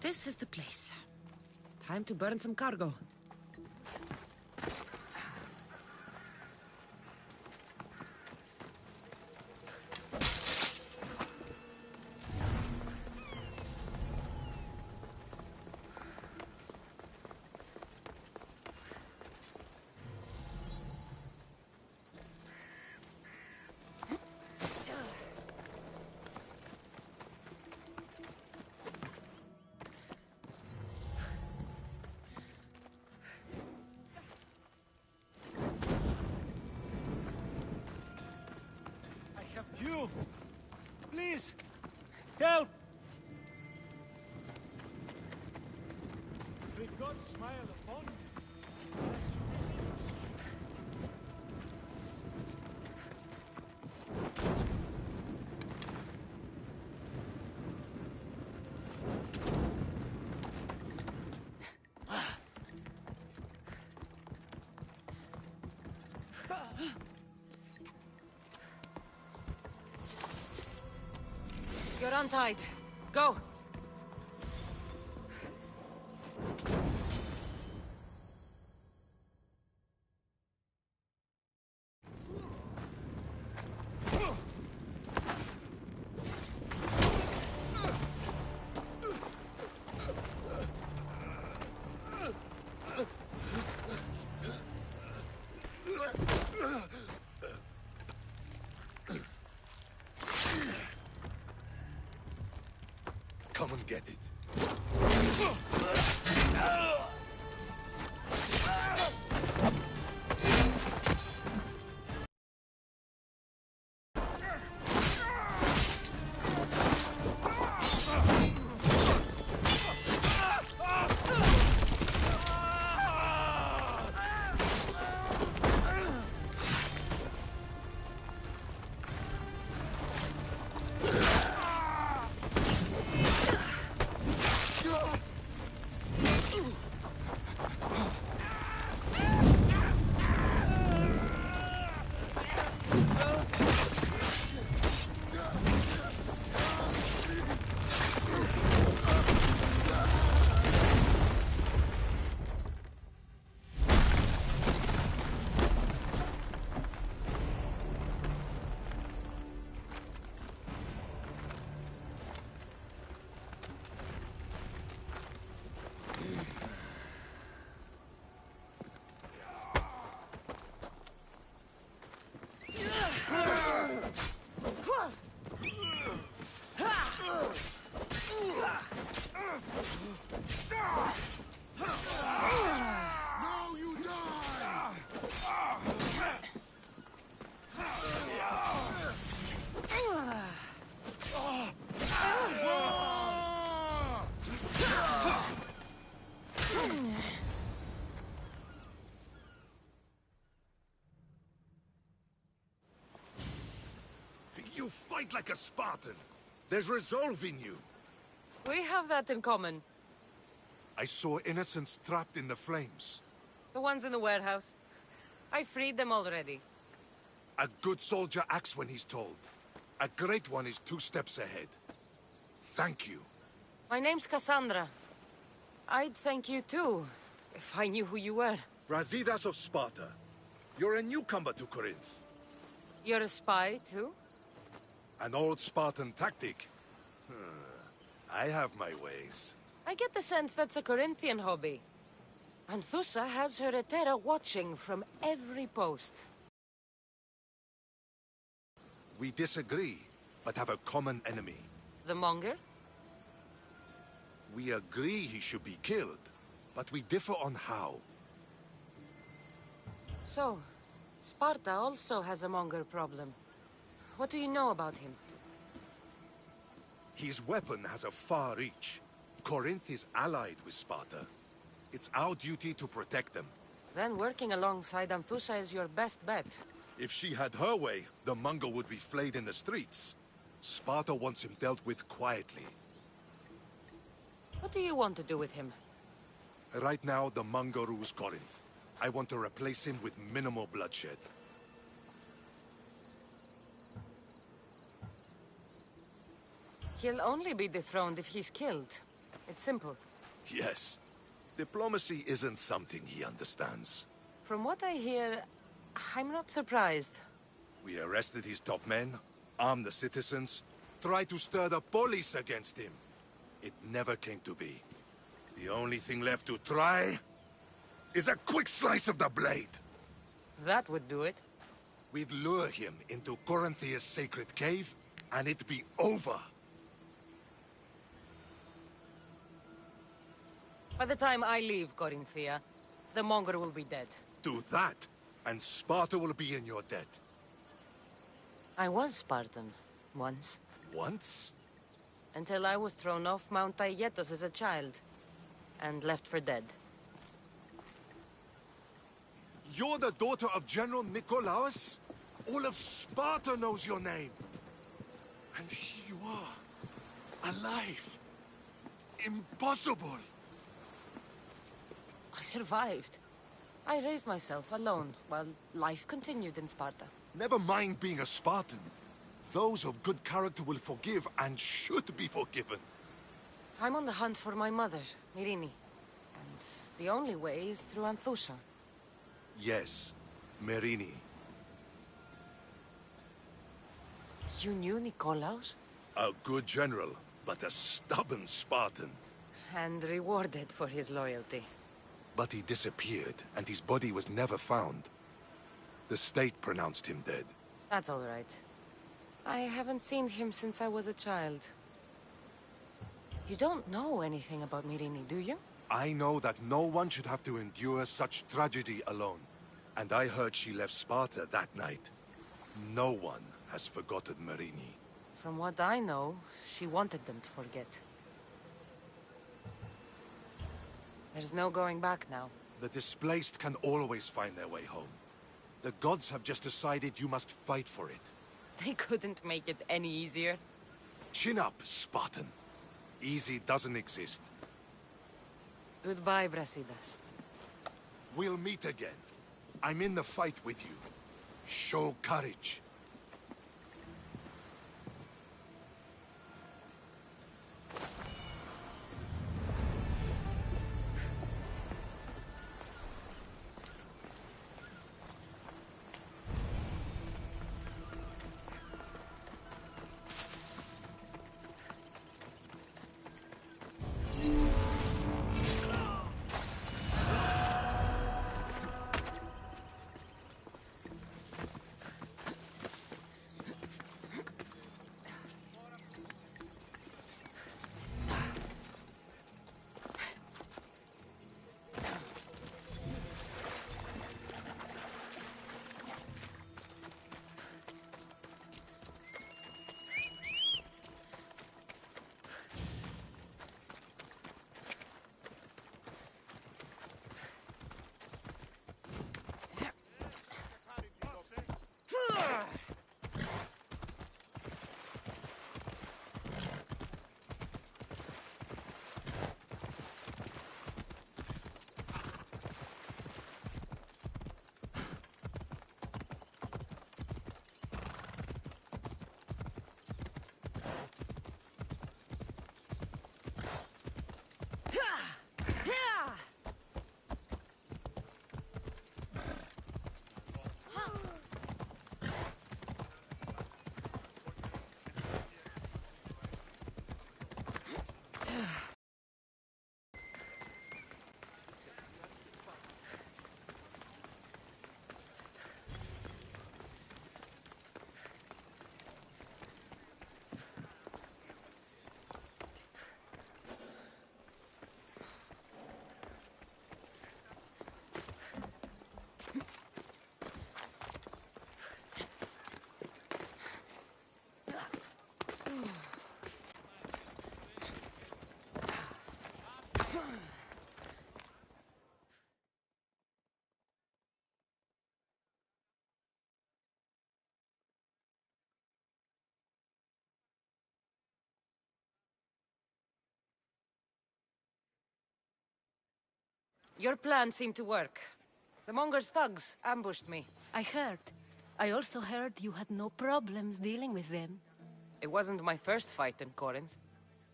this is the place. Time to burn some cargo. You! Please! Help! May God smile upon you. Bless you, You're untied. Go! Come and get it. You fight like a Spartan. There's resolve in you. We have that in common. I saw innocents trapped in the flames. The ones in the warehouse. I freed them already. A good soldier acts when he's told. A great one is 2 steps ahead. Thank you. My name's Cassandra. I'd thank you too, if I knew who you were. Brásidas of Sparta. You're a newcomer to Corinth. You're a spy too? An old Spartan tactic. I have my ways. I get the sense that's a Corinthian hobby. Anthusa has her Etera watching from every post. We disagree, but have a common enemy. The Monger? We agree he should be killed, but we differ on how. So, Sparta also has a Monger problem. What do you know about him? His weapon has a far reach. Corinth is allied with Sparta. It's our duty to protect them. Then working alongside Anthusa is your best bet. If she had her way, the Mongol would be flayed in the streets. Sparta wants him dealt with quietly. What do you want to do with him? Right now, the Mongol rules Corinth. I want to replace him with minimal bloodshed. He'll only be dethroned if he's killed. It's simple. Yes. Diplomacy isn't something he understands. From what I hear, I'm not surprised. We arrested his top men, armed the citizens, tried to stir the police against him. It never came to be. The only thing left to try is a quick slice of the blade. That would do it. We'd lure him into Corinthia's sacred cave, and it'd be over. By the time I leave Corinthia, the Monger will be dead. Do that, and Sparta will be in your debt. I was Spartan, once. Once? Until I was thrown off Mount Aietos as a child, and left for dead. You're the daughter of General Nikolaos? All of Sparta knows your name. And here you are, alive. Impossible. I survived. I raised myself alone, while life continued in Sparta. Never mind being a Spartan. Those of good character will forgive and should be forgiven. I'm on the hunt for my mother, Myrini. And the only way is through Anthusa. Yes, Myrini. You knew Nikolaos? A good general, but a stubborn Spartan. And rewarded for his loyalty. But he disappeared, and his body was never found. The state pronounced him dead. That's all right. I haven't seen him since I was a child. You don't know anything about Myrini, do you? I know that no one should have to endure such tragedy alone. And I heard she left Sparta that night. No one has forgotten Myrini. From what I know, she wanted them to forget. There's no going back now. The displaced can always find their way home. The gods have just decided you must fight for it. They couldn't make it any easier. Chin up, Spartan. Easy doesn't exist. Goodbye, Brásidas. We'll meet again. I'm in the fight with you. Show courage. Your plan seemed to work. The Monger's thugs ambushed me. I heard. I also heard you had no problems dealing with them. It wasn't my first fight in Corinth.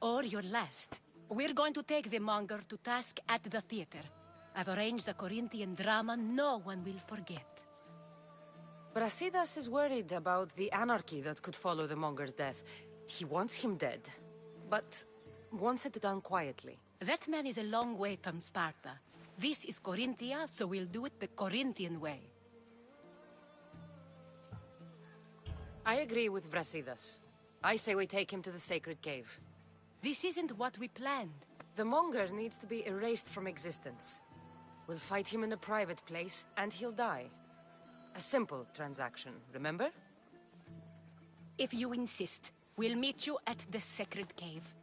Or your last. We're going to take the monger to task at the theater. I've arranged a Corinthian drama no one will forget. Brásidas is worried about the anarchy that could follow the monger's death. He wants him dead, but wants it done quietly. That man is a long way from Sparta. This is Corinthia, so we'll do it the Corinthian way. I agree with Brásidas. I say we take him to the sacred cave. This isn't what we planned. The monger needs to be erased from existence. We'll fight him in a private place, and he'll die. A simple transaction, remember? If you insist, we'll meet you at the sacred cave.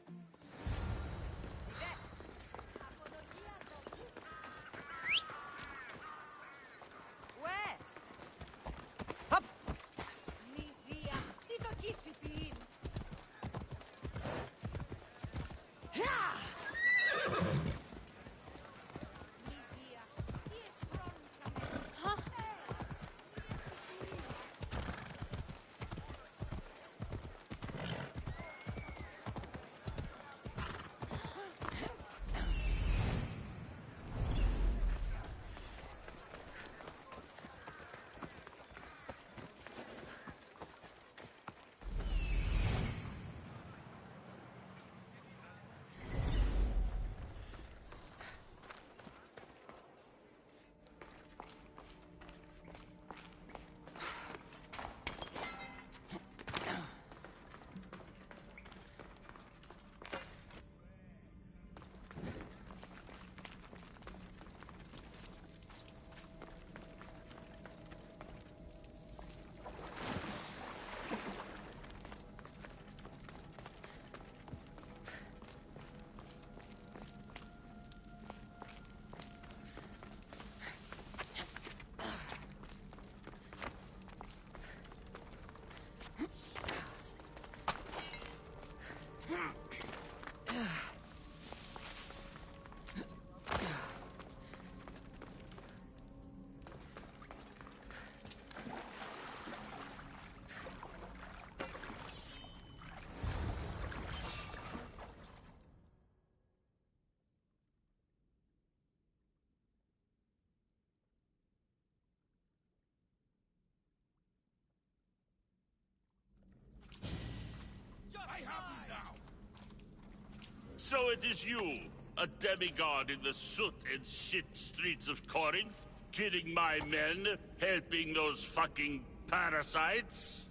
So it is you, a demigod in the soot and shit streets of Corinth, killing my men, helping those fucking parasites?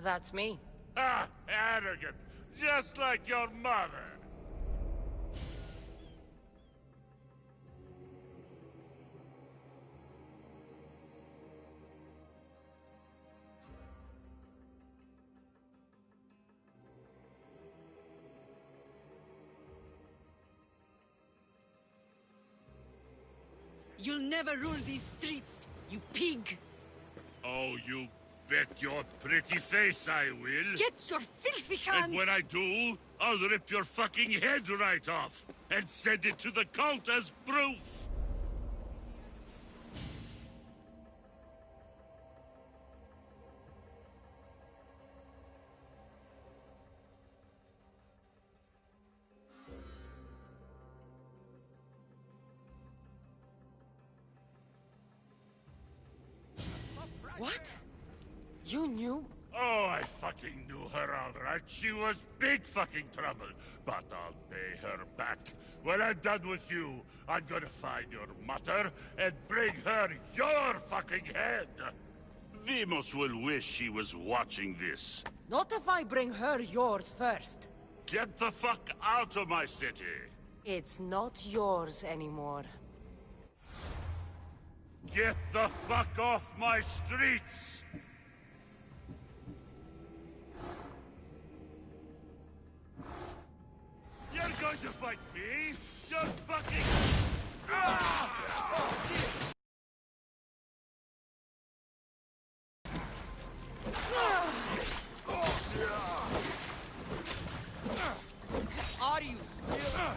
That's me. Ah, arrogant, just like your mother. You'll never rule these streets, you pig! Oh, you bet your pretty face I will. Get your filthy hands! And when I do, I'll rip your fucking head right off and send it to the cult as proof. What? You knew? Oh, I fucking knew her all right. She was big fucking trouble. But I'll pay her back. When I'm done with you, I'm gonna find your mother and bring her your fucking head. Demos will wish she was watching this. Not if I bring her yours first. Get the fuck out of my city. It's not yours anymore. Get the fuck off my streets! You're going to fight me? You're fucking... Are you still...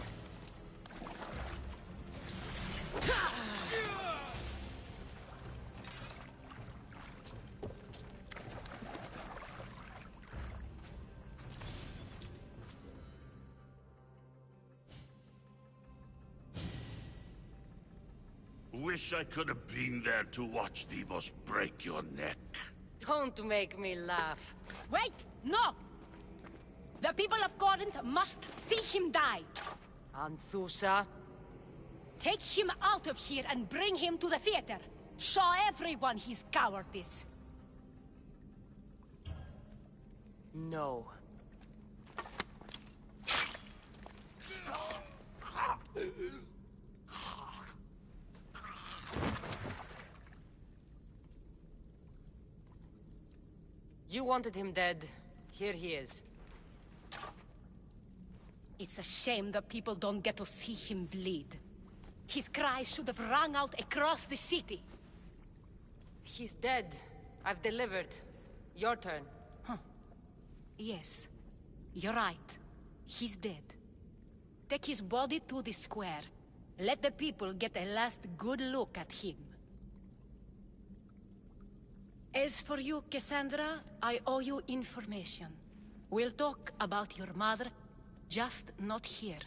wish I could have been there to watch Demos break your neck. Don't make me laugh. Wait! No! The people of Corinth must see him die. Anthusa. Take him out of here and bring him to the theater. Show everyone his cowardice. No. You wanted him dead. Here he is. It's a shame that people don't get to see him bleed. His cries should have rung out across the city. He's dead. I've delivered. Your turn. Yes, you're right. He's dead. Take his body to the square. Let the people get a last good look at him. As for you, Cassandra, I owe you information. We'll talk about your mother, just not here.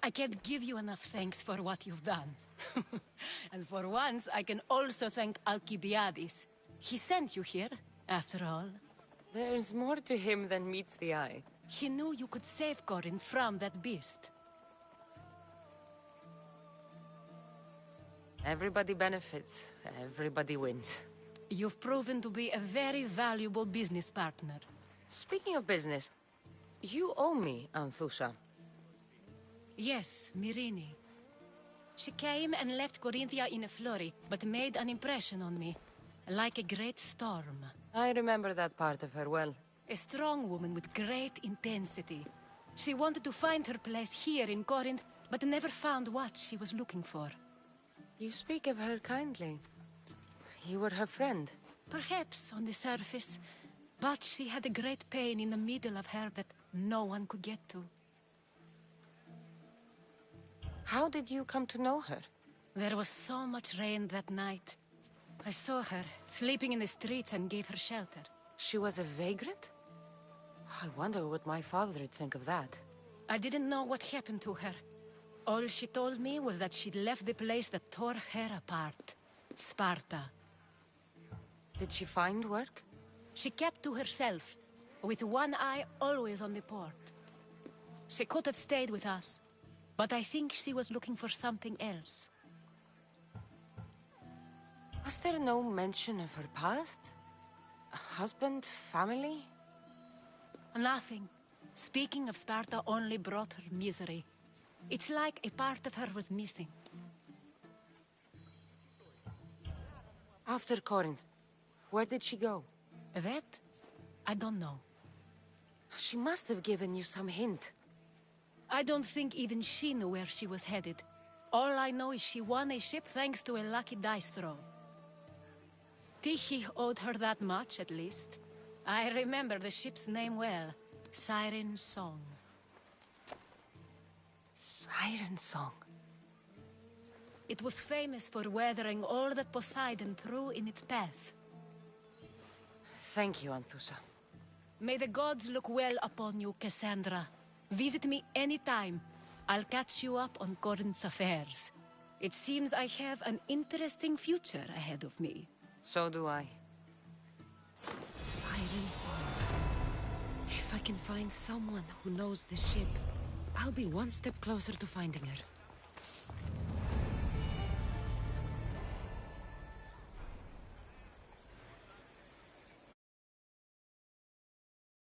I can't give you enough thanks for what you've done. And for once, I can also thank Alcibiades. He sent you here, after all. There's more to him than meets the eye. He knew you could save Corinth from that beast. Everybody benefits. Everybody wins. You've proven to be a very valuable business partner. Speaking of business, you owe me, Anthusa. Yes, Myrine. She came and left Corinthia in a flurry, but made an impression on me. Like a great storm. I remember that part of her well. A strong woman with great intensity. She wanted to find her place here in Corinth, but never found what she was looking for. You speak of her kindly. You were her friend. Perhaps on the surface, but she had a great pain in the middle of her that no one could get to. How did you come to know her? There was so much rain that night. I saw her, sleeping in the streets, and gave her shelter. She was a vagrant? I wonder what my father'd think of that. I didn't know what happened to her. All she told me was that she'd left the place that tore her apart. Sparta. Did she find work? She kept to herself, with one eye always on the port. She could have stayed with us, but I think she was looking for something else. Was there no mention of her past? A husband, family? Nothing. Speaking of Sparta only brought her misery. It's like a part of her was missing. After Corinth, where did she go? That? I don't know. She must have given you some hint. I don't think even she knew where she was headed. All I know is she won a ship thanks to a lucky dice throw. Tyche owed her that much, at least. I remember the ship's name well. Siren Song. Siren Song. It was famous for weathering all that Poseidon threw in its path. Thank you, Anthusa. May the gods look well upon you, Cassandra. Visit me anytime. I'll catch you up on Corinth's affairs. It seems I have an interesting future ahead of me. So do I. Siren Song. If I can find someone who knows the ship, I'll be one step closer to finding her.